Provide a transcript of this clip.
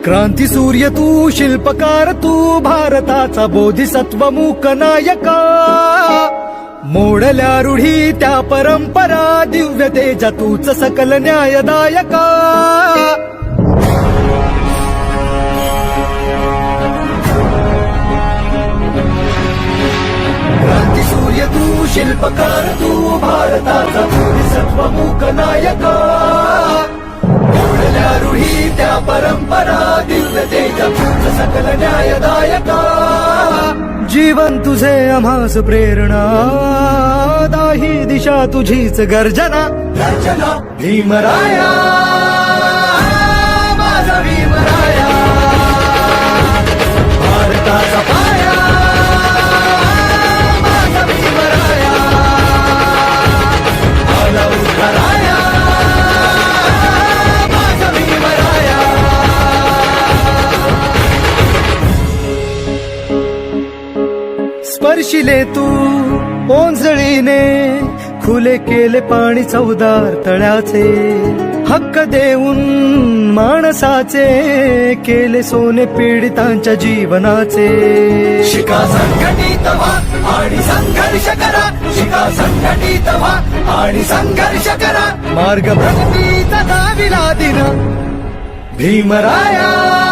क्रांती सूर्य तू, शिल्पकार तू, भारताचा बोधिसत्व मूक नायका. मोडल्या रूढी त्या परंपरा, दिव्य तेजा तूच सकल न्यायदायका. क्रांती सूर्य तू, शिल्पकार तू, भारताचा बोधिसत्व मूक नायका. मोडल्या रूढी त्या परंपरा, दिव्य तेजा तूच सकल न्यायदायका. जीवन तुझे आम्हास प्रेरणा, दाही दिशा तुझीच गर्जना. गर्जना भीमराया, माझा भीमराया, भारताचा पाया, माझा भीमराया, आला उद्धाराया, माझा भीमराया. स्पर्शिले तू ओंजळीने, खुले केले पाणी चौदार तळ्याचे. हक्क देऊन माणसाचे, केले सोने पीडितांच्या जीवनाचे. शिका संघटित व्हा आणि संघर्ष करा, शिका संघटित व्हा आणि संघर्ष करा. मार्ग प्रगतीचा दाविला दिन भीमराया.